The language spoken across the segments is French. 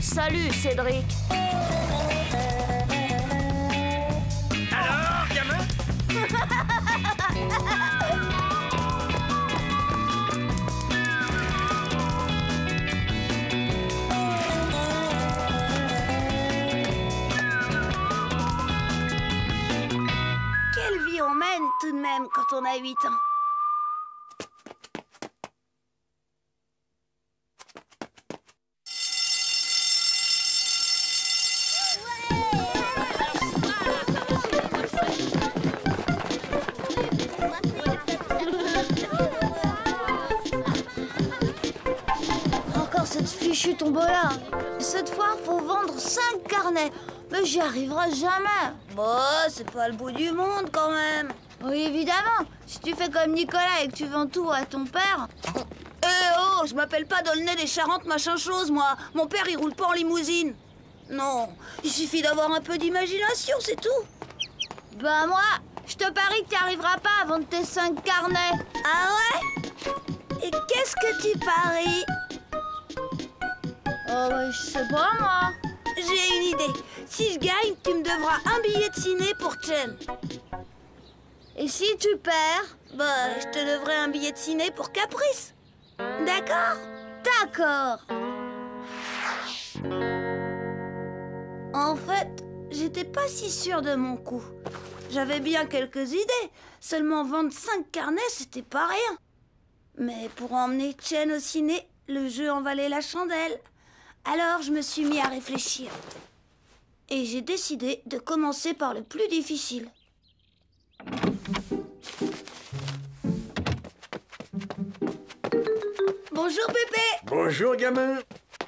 Salut, Cédric. Alors, gamin? Quelle vie on mène tout de même quand on a 8 ans. Encore cette fichue tombola. Cette fois, faut vendre 5 carnets. Mais j'y arriverai jamais. Bah, c'est pas le bout du monde quand même. Oui, évidemment. Si tu fais comme Nicolas et que tu vends tout à ton père. Oh, je m'appelle pas Dolnay des Charentes, machin chose, moi. Mon père, il roule pas en limousine. Non, il suffit d'avoir un peu d'imagination, c'est tout. Bah moi, je te parie que tu arriveras pas à vendre tes 5 carnets. Ah ouais? Et qu'est-ce que tu paries? Oh ouais, je sais pas moi. J'ai une idée. Si je gagne, tu me devras un billet de ciné pour Chen. Et si tu perds? Bah, je te devrai un billet de ciné pour Caprice. D'accord? D'accord. En fait, j'étais pas si sûre de mon coup. J'avais bien quelques idées. Seulement vendre 5 carnets, c'était pas rien. Mais pour emmener Chen au ciné, le jeu en valait la chandelle. Alors je me suis mis à réfléchir. Et j'ai décidé de commencer par le plus difficile. Bonjour Pépé. Bonjour, gamin.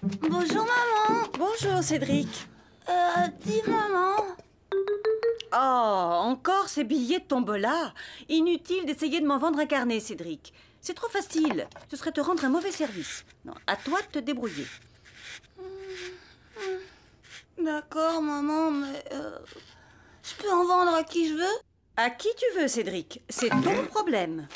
Bonjour maman. Bonjour Cédric. Dis maman. Oh, encore ces billets de tombola. Inutile d'essayer de m'en vendre un carnet, Cédric. C'est trop facile. Ce serait te rendre un mauvais service. Non, à toi de te débrouiller. D'accord maman, mais je peux en vendre à qui je veux? À qui tu veux, Cédric. C'est ton problème.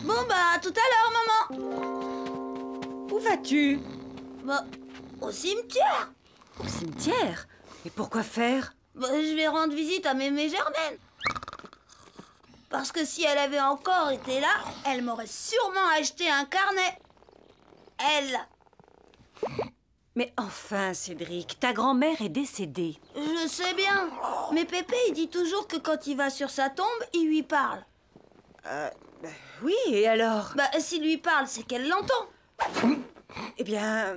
Bon bah, à tout à l'heure maman. Où vas-tu? Bah, au cimetière. Au cimetière? Et pourquoi faire? Bah, je vais rendre visite à mémé Germaine. Parce que si elle avait encore été là, elle m'aurait sûrement acheté un carnet. Elle. Mais enfin, Cédric, ta grand-mère est décédée. Je sais bien. Mais Pépé, il dit toujours que quand il va sur sa tombe, il lui parle. Oui, et alors? Bah, s'il lui parle, c'est qu'elle l'entend. Eh bien,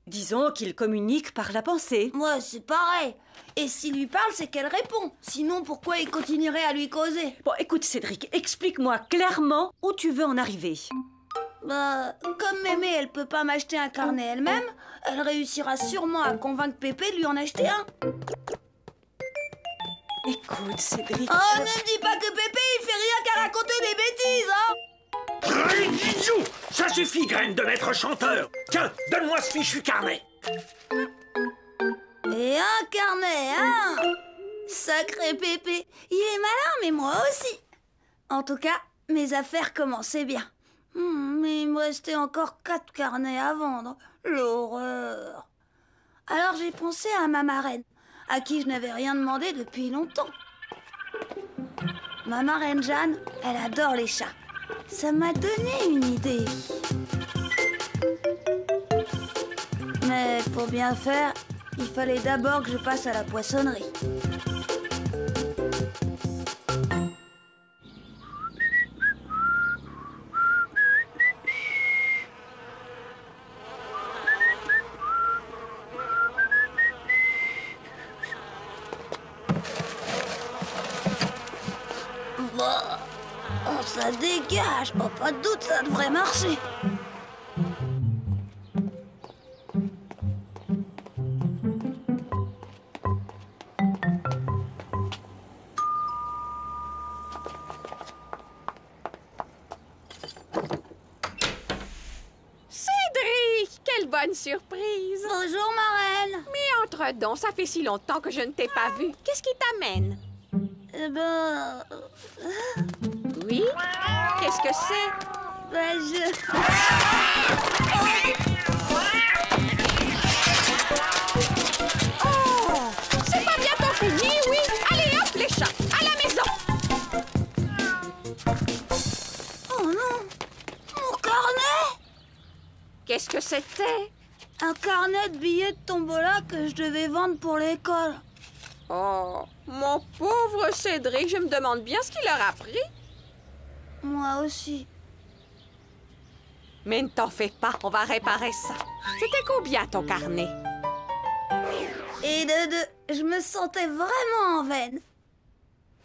disons qu'il communique par la pensée. Moi, c'est pareil. Et s'il lui parle, c'est qu'elle répond. Sinon, pourquoi il continuerait à lui causer? Bon, écoute, Cédric, explique-moi clairement où tu veux en arriver. Bah, comme mémé, elle peut pas m'acheter un carnet elle-même, elle réussira sûrement à convaincre Pépé de lui en acheter un. Écoute, Cédric... Oh, ne me dis pas que Pépé, il fait rien qu'à raconter des bêtises, hein! Bisous. Ça suffit, Graine, de m'être chanteur. Tiens, donne-moi ce fichu carnet. Et un carnet, hein? Sacré Pépé, il est malin, mais moi aussi. En tout cas, mes affaires commençaient bien. Mais il me restait encore 4 carnets à vendre. L'horreur. Alors j'ai pensé à ma marraine, à qui je n'avais rien demandé depuis longtemps. Ma marraine Jeanne, elle adore les chats. Ça m'a donné une idée. Mais pour bien faire, il fallait d'abord que je passe à la poissonnerie. Bah, oh, ça dégage. Oh, pas de doute, ça devrait marcher. Cédric, quelle bonne surprise! Bonjour, marraine. Mais entre Entre donc, ça fait si longtemps que je ne t'ai pas vu. Qu'est-ce qui t'amène? Eh ben... Oui? Qu'est-ce que c'est? Ben, Oh! C'est pas bientôt fini, oui? Allez, hop, les chats! À la maison! Oh non! Mon carnet! Qu'est-ce que c'était? Un carnet de billets de tombola que je devais vendre pour l'école. Oh, mon pauvre Cédric, je me demande bien ce qu'il leur a pris. Moi aussi. Mais ne t'en fais pas, on va réparer ça. C'était combien ton carnet? Et de deux, je me sentais vraiment en veine.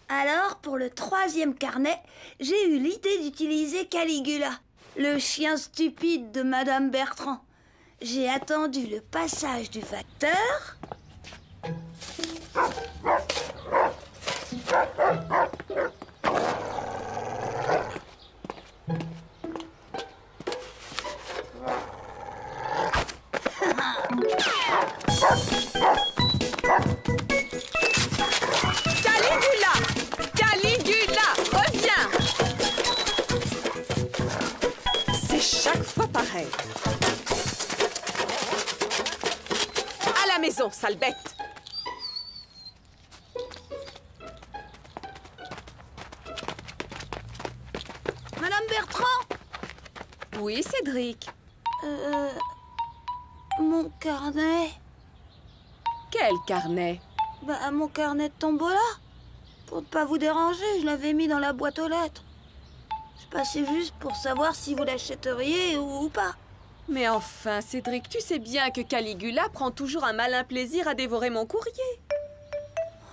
Alors, pour le 3e carnet, j'ai eu l'idée d'utiliser Caligula, le chien stupide de Madame Bertrand. J'ai attendu le passage du facteur. Caligula! Caligula, reviens! C'est chaque fois pareil. À la maison, sale bête! Madame Bertrand? Oui, Cédric. Mon carnet. Quel carnet? Bah, mon carnet de tombola. Pour ne pas vous déranger, je l'avais mis dans la boîte aux lettres. Je passais juste pour savoir si vous l'achèteriez ou pas. Mais enfin, Cédric, tu sais bien que Caligula prend toujours un malin plaisir à dévorer mon courrier.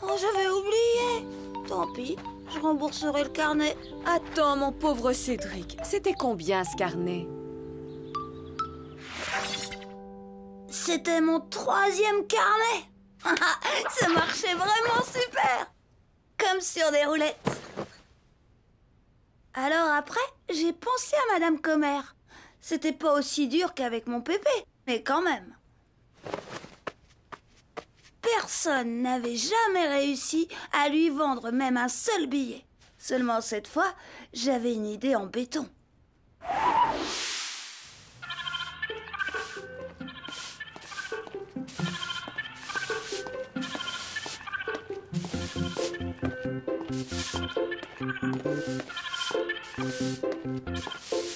Oh, j'avais oublié. Tant pis, je rembourserai le carnet. Attends, mon pauvre Cédric, c'était combien ce carnet? C'était mon 3e carnet. Ça marchait vraiment super. Comme sur des roulettes. Alors après, j'ai pensé à Madame Commère. C'était pas aussi dur qu'avec mon pépé, mais quand même. Personne n'avait jamais réussi à lui vendre même un seul billet. Seulement cette fois, j'avais une idée en béton.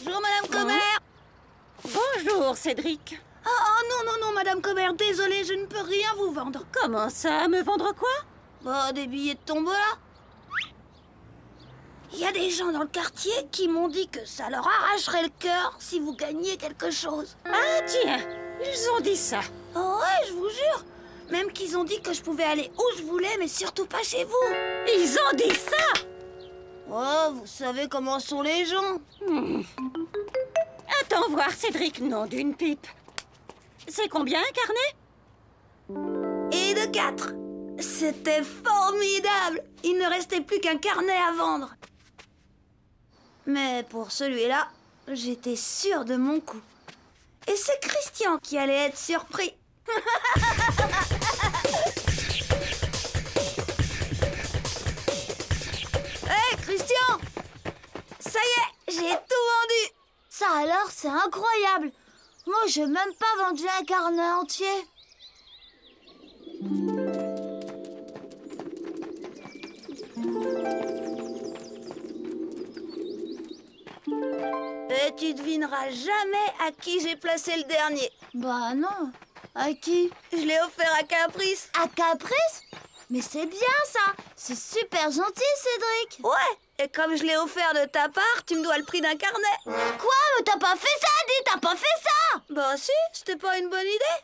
Bonjour, Madame Commère. Bonjour, Cédric. Oh non, Madame Commère, désolée, je ne peux rien vous vendre. Comment ça? Me vendre quoi? Bah, des billets de tombola. Il y a des gens dans le quartier qui m'ont dit que ça leur arracherait le cœur si vous gagniez quelque chose. Ah, tiens, ils ont dit ça. Oh ouais, je vous jure. Même qu'ils ont dit que je pouvais aller où je voulais, mais surtout pas chez vous. Ils ont dit ça? Oh, vous savez comment sont les gens. Attends voir, Cédric, nom d'une pipe. C'est combien un carnet? Et de 4. C'était formidable. Il ne restait plus qu'un carnet à vendre. Mais pour celui-là, j'étais sûre de mon coup. Et c'est Christian qui allait être surpris. Hé, Christian! Ça y est, j'ai tout vendu. Ça alors, c'est incroyable. Moi, j'ai même pas vendu un carnet entier. Et tu devineras jamais à qui j'ai placé le dernier. Bah non. À qui? Je l'ai offert à Caprice. À Caprice? Mais c'est bien ça. C'est super gentil, Cédric. Ouais, et comme je l'ai offert de ta part, tu me dois le prix d'un carnet. Quoi? Mais t'as pas fait ça, dis, t'as pas fait ça. Bah si, c'était pas une bonne idée.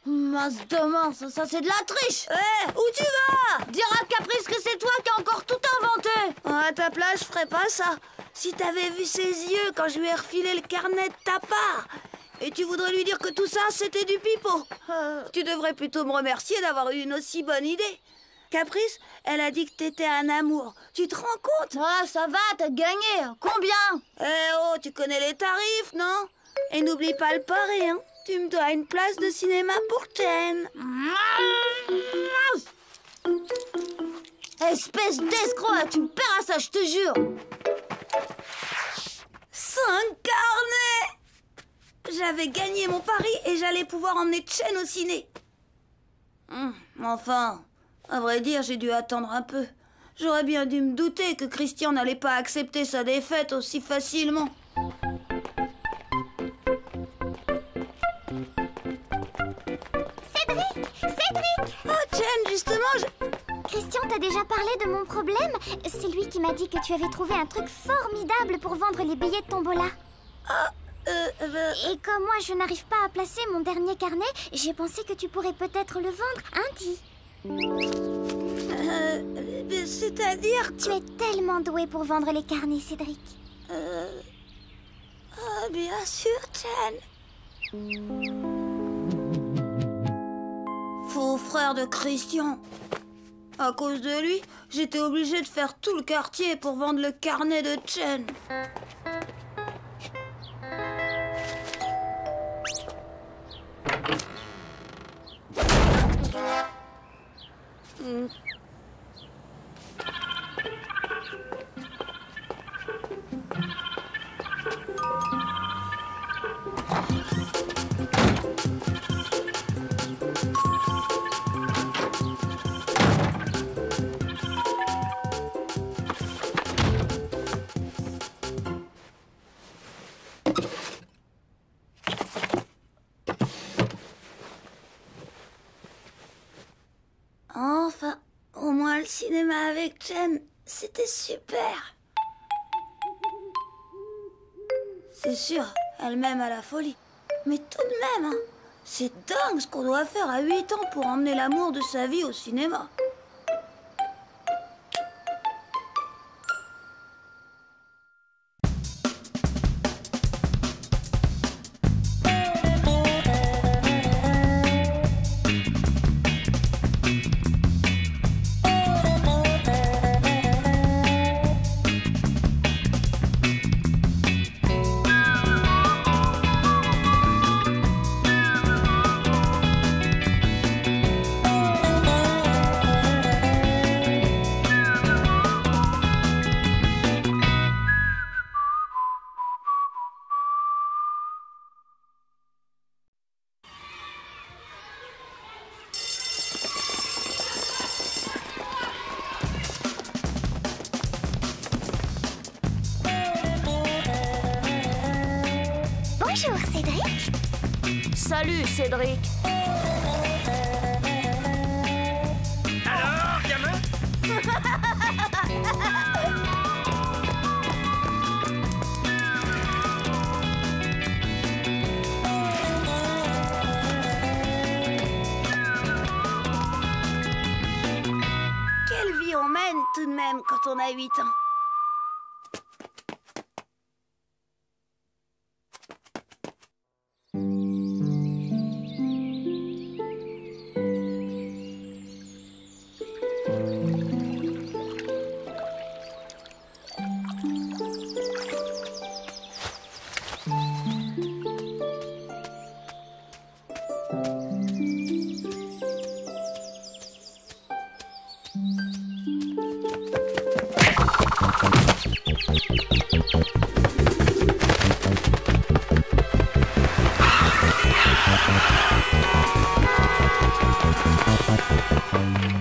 Mince de mince, ça c'est de la triche. Où tu vas? Dire à Caprice que c'est toi qui as encore tout inventé. À ta place, je ferais pas ça. Si t'avais vu ses yeux quand je lui ai refilé le carnet de ta part. Et tu voudrais lui dire que tout ça, c'était du pipeau. Tu devrais plutôt me remercier d'avoir eu une aussi bonne idée. Caprice, elle a dit que t'étais un amour. Tu te rends compte? Ah, ça va, t'as gagné. Combien? Oh, tu connais les tarifs, non? Et n'oublie pas le pari, hein. Tu me dois une place de cinéma pour Chen. Espèce d'escroc, là, tu me paieras ça, je te jure. 5 carnets! J'avais gagné mon pari et j'allais pouvoir emmener Chen au ciné. Enfin, à vrai dire, j'ai dû attendre un peu. J'aurais bien dû me douter que Christian n'allait pas accepter sa défaite aussi facilement. Cédric! Oh, Chen, justement, Christian t'a déjà parlé de mon problème? C'est lui qui m'a dit que tu avais trouvé un truc formidable pour vendre les billets de tombola. Et comme moi je n'arrive pas à placer mon dernier carnet, j'ai pensé que tu pourrais peut-être le vendre, hein, Di? c'est-à-dire... Tu es tellement doué pour vendre les carnets, Cédric. bien sûr, Chen. Faux frère de Christian. À cause de lui, j'étais obligée de faire tout le quartier pour vendre le carnet de Chen. Enfin, au moins le cinéma avec Chen, c'était super. C'est sûr, elle m'aime à la folie. Mais tout de même, hein, c'est dingue ce qu'on doit faire à 8 ans pour emmener l'amour de sa vie au cinéma. Bonjour, Cédric. Salut, Cédric. Alors, gamin? Quelle vie on mène tout de même quand on a 8 ans.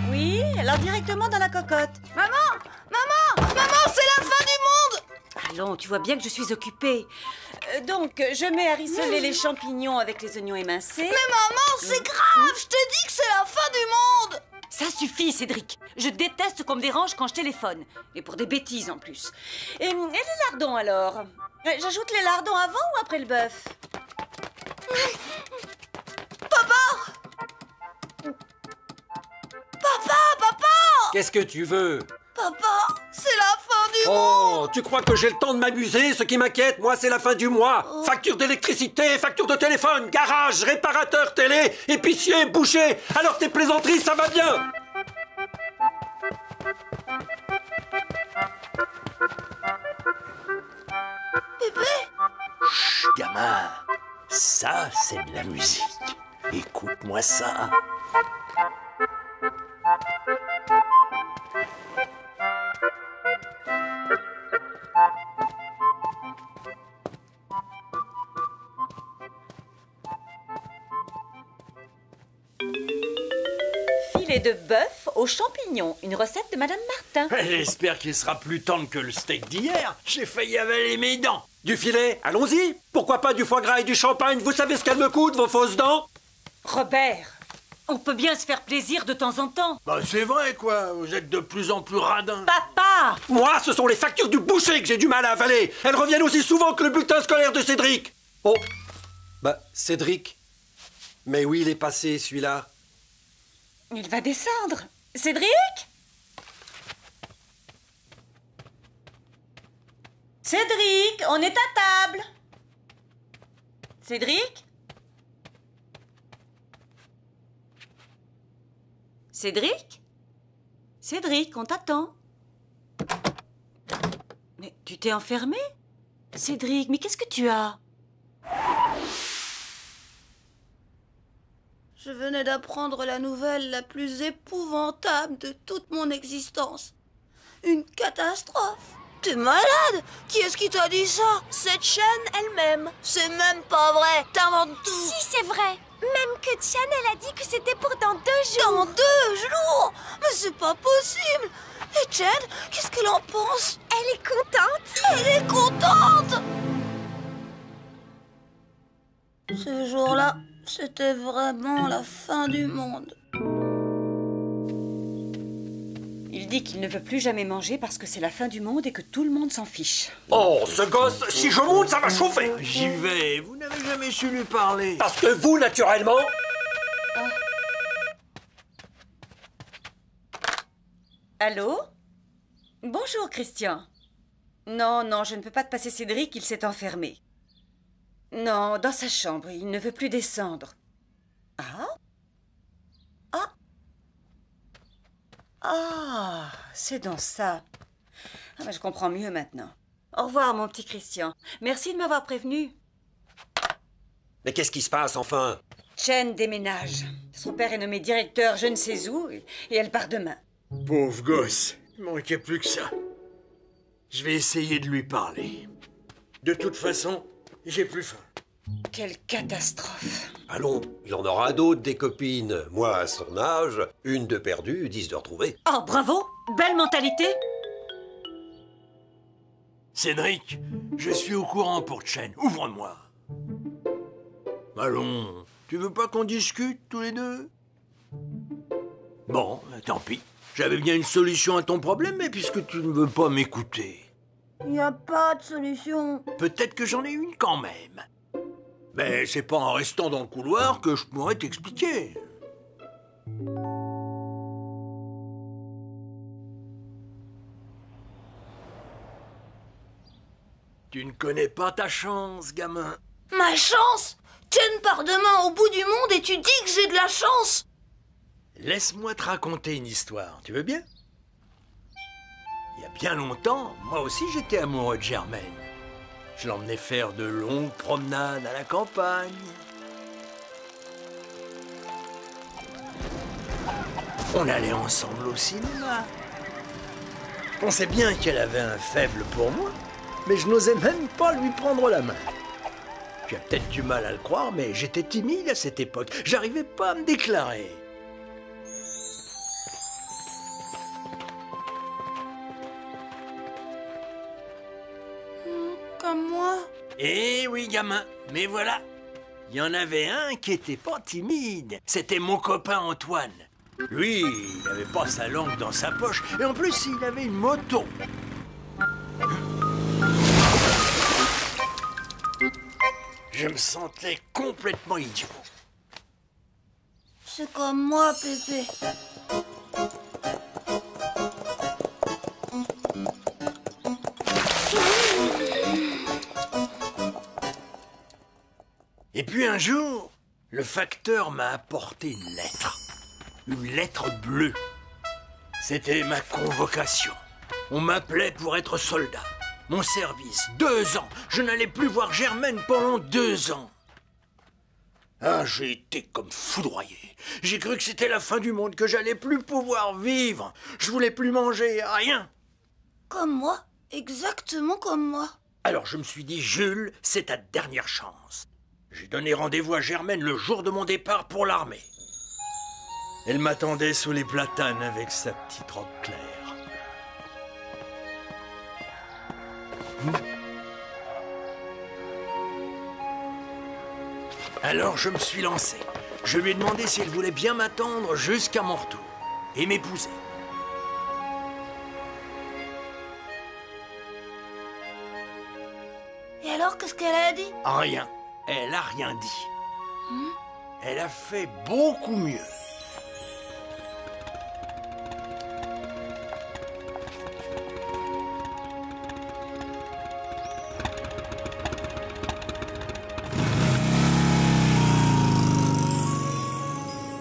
Oui, alors directement dans la cocotte. Maman, c'est la fin du monde! Allons, tu vois bien que je suis occupée. Donc, je mets à rissoler les champignons avec les oignons émincés. Mais maman, c'est grave! Je te dis que c'est la fin du monde! Ça suffit, Cédric. Je déteste qu'on me dérange quand je téléphone. Et pour des bêtises en plus. Et les lardons alors? J'ajoute les lardons avant ou après le bœuf? Papa! Qu'est-ce que tu veux? Papa, c'est la fin du monde! Oh, tu crois que j'ai le temps de m'amuser? Ce qui m'inquiète, moi, c'est la fin du mois. Facture d'électricité, facture de téléphone, garage, réparateur télé, épicier, boucher. Alors tes plaisanteries, ça va bien. Bébé? Chut, gamin, ça, c'est de la musique. Écoute-moi ça. filet de bœuf aux champignons, une recette de Madame Martin. J'espère qu'il sera plus tendre que le steak d'hier. J'ai failli avaler mes dents. Du filet, allons-y. Pourquoi pas du foie gras et du champagne? Vous savez ce qu'elles me coûtent, vos fausses dents? Robert, on peut bien se faire plaisir de temps en temps. Bah c'est vrai quoi, vous êtes de plus en plus radin. Papa! Moi, ce sont les factures du boucher que j'ai du mal à avaler. Elles reviennent aussi souvent que le bulletin scolaire de Cédric. Oh, bah Cédric. Mais oui, il est passé, celui-là. Il va descendre. Cédric? Cédric, on est à table. Cédric? Cédric? Cédric, on t'attend. Mais tu t'es enfermé? Cédric, mais qu'est-ce que tu as? Je venais d'apprendre la nouvelle la plus épouvantable de toute mon existence. Une catastrophe. T'es malade? Qui est-ce qui t'a dit ça? Cette chaîne elle-même. C'est même pas vrai. T'inventes tout. Si, c'est vrai. Même que Chen, elle a dit que c'était pour dans 2 jours. Dans 2 jours? Mais c'est pas possible. Et Chen, qu'est-ce qu'elle en pense? Elle est contente. Elle est contente. Ce jour-là, c'était vraiment la fin du monde. Il dit qu'il ne veut plus jamais manger parce que c'est la fin du monde et que tout le monde s'en fiche. Oh, ce gosse, si je monte, ça va chauffer. J'y vais, vous n'avez jamais su lui parler. Parce que vous, naturellement... Allô? Bonjour, Christian. Non, non, je ne peux pas te passer Cédric, il s'est enfermé. Non, dans sa chambre, il ne veut plus descendre. Ah? Ah? Ah, c'est donc ça. Ah, ben, je comprends mieux maintenant. Au revoir, mon petit Christian. Merci de m'avoir prévenu. Mais qu'est-ce qui se passe, enfin? Chen déménage. Son père est nommé directeur je ne sais où et elle part demain. Pauvre gosse, il manquait plus que ça. Je vais essayer de lui parler. De toute façon, j'ai plus faim. Quelle catastrophe. Allons, il en aura d'autres, des copines. Moi, à son âge, 1 de perdue, 10 de retrouvée. Oh, bravo! Belle mentalité! Cédric, je suis au courant pour Chen. Ouvre-moi. Allons, tu veux pas qu'on discute tous les deux? Bon, tant pis. J'avais bien une solution à ton problème, mais puisque tu ne veux pas m'écouter... Il n'y a pas de solution. Peut-être que j'en ai une quand même. Mais c'est pas en restant dans le couloir que je pourrais t'expliquer. Tu ne connais pas ta chance, gamin. Ma chance? Chen part demain au bout du monde et tu dis que j'ai de la chance? Laisse-moi te raconter une histoire, tu veux bien? Il y a bien longtemps, moi aussi j'étais amoureux de Germaine. Je l'emmenais faire de longues promenades à la campagne. On allait ensemble au cinéma. On sait bien qu'elle avait un faible pour moi, mais je n'osais même pas lui prendre la main. Tu as peut-être du mal à le croire, mais j'étais timide à cette époque. J'arrivais pas à me déclarer. Comme moi? Eh oui, gamin, mais voilà. Il y en avait un qui était pas timide. C'était mon copain Antoine. Lui, il n'avait pas sa langue dans sa poche, et en plus, il avait une moto. Je me sentais complètement idiot. C'est comme moi, Pépé. Et puis un jour, le facteur m'a apporté une lettre. Une lettre bleue. C'était ma convocation. On m'appelait pour être soldat. Mon service, 2 ans. Je n'allais plus voir Germaine pendant 2 ans. Ah, j'ai été comme foudroyé. J'ai cru que c'était la fin du monde, que j'allais plus pouvoir vivre. Je voulais plus manger, rien. Comme moi, exactement comme moi. Alors je me suis dit, Jules, c'est ta dernière chance. J'ai donné rendez-vous à Germaine le jour de mon départ pour l'armée. Elle m'attendait sous les platanes avec sa petite robe claire. Alors je me suis lancé. Je lui ai demandé si elle voulait bien m'attendre jusqu'à mon retour et m'épouser. Et alors, qu'est-ce qu'elle a dit? Rien. Elle a rien dit. Elle a fait beaucoup mieux.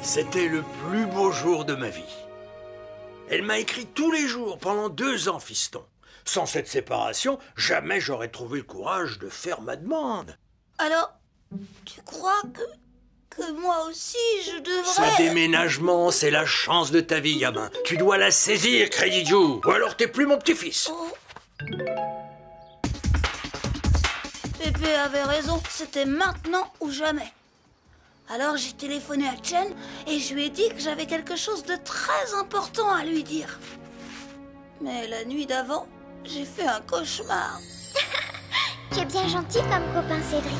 C'était le plus beau jour de ma vie. Elle m'a écrit tous les jours pendant 2 ans, fiston. Sans cette séparation, jamais j'aurais trouvé le courage de faire ma demande. Alors, tu crois que moi aussi, je Ce devrais... déménagement, c'est la chance de ta vie, gamin. Tu dois la saisir, Credit Joe. Ou alors t'es plus mon petit-fils. Oh. Pépé avait raison, c'était maintenant ou jamais. Alors j'ai téléphoné à Chen et je lui ai dit que j'avais quelque chose de très important à lui dire. Mais la nuit d'avant, j'ai fait un cauchemar. Tu es bien gentil comme copain, Cédric.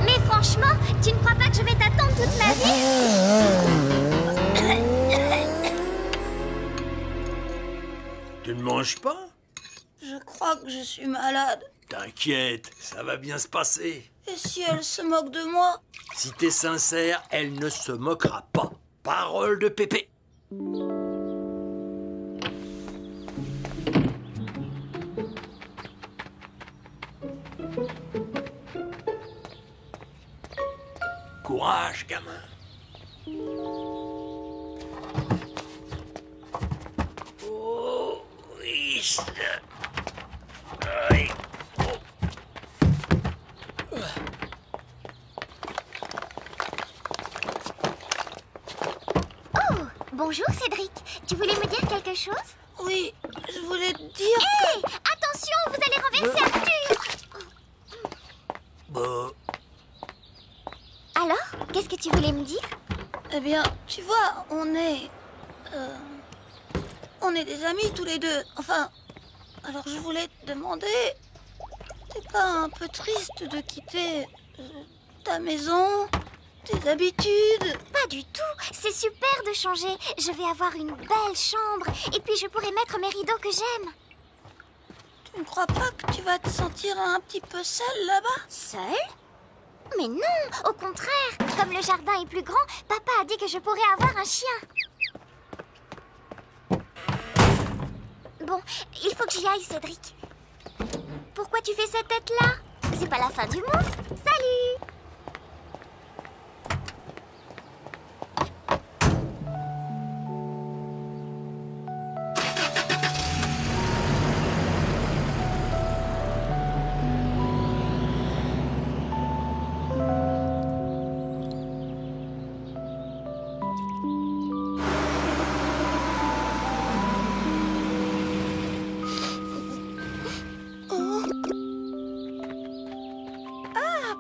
Mais franchement, tu ne crois pas que je vais t'attendre toute ma vie? Tu ne manges pas? Je crois que je suis malade. T'inquiète, ça va bien se passer. Et si elle se moque de moi? Si t'es sincère, elle ne se moquera pas. Parole de Pépé. Courage, gamin. Oh, oui. Aïe. Bonjour, Cédric. Tu voulais me dire quelque chose? Oui, je voulais te dire Hé, attention, vous allez renverser Arthur. Alors, qu'est-ce que tu voulais me dire? Eh bien, tu vois, on est des amis tous les deux. Enfin, alors je voulais te demander, t'es pas un peu triste de quitter ta maison, tes habitudes? Pas du tout. C'est super de changer. Je vais avoir une belle chambre. Et puis je pourrai mettre mes rideaux que j'aime. Tu ne crois pas que tu vas te sentir un petit peu seule là-bas? Seule? Mais non, au contraire. Comme le jardin est plus grand, papa a dit que je pourrais avoir un chien. Bon, il faut que j'y aille, Cédric. Pourquoi tu fais cette tête-là? C'est pas la fin du monde. Salut!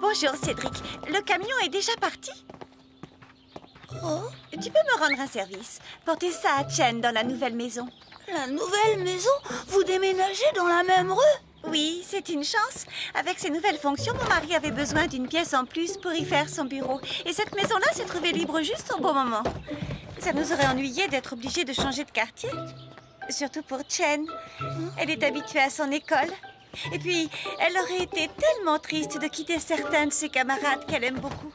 Bonjour Cédric, le camion est déjà parti? Oh, Tu peux me rendre un service? Porter ça à Chen dans la nouvelle maison. la nouvelle maison? Vous déménagez dans la même rue? Oui, c'est une chance. Avec ces nouvelles fonctions, mon mari avait besoin d'une pièce en plus pour y faire son bureau. Et cette maison-là s'est trouvée libre juste au bon moment. Ça nous aurait ennuyé d'être obligés de changer de quartier. Surtout pour Chen. Elle est habituée à son école. Et puis, elle aurait été tellement triste de quitter certains de ses camarades qu'elle aime beaucoup.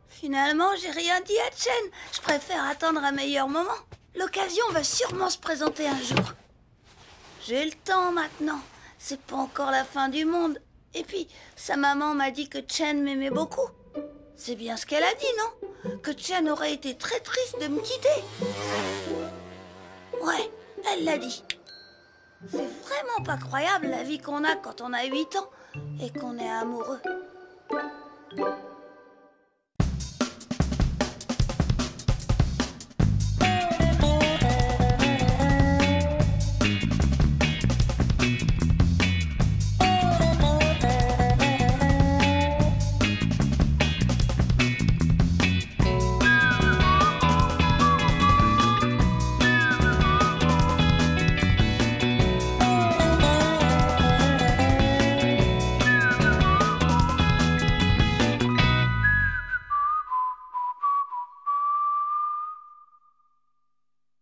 Finalement, j'ai rien dit à Chen. Je préfère attendre un meilleur moment. L'occasion va sûrement se présenter un jour. J'ai le temps maintenant. C'est pas encore la fin du monde. Et puis, sa maman m'a dit que Chen m'aimait beaucoup. C'est bien ce qu'elle a dit, non? Que Chen aurait été très triste de me quitter. Ouais, elle l'a dit. C'est vraiment pas croyable la vie qu'on a quand on a 8 ans et qu'on est amoureux.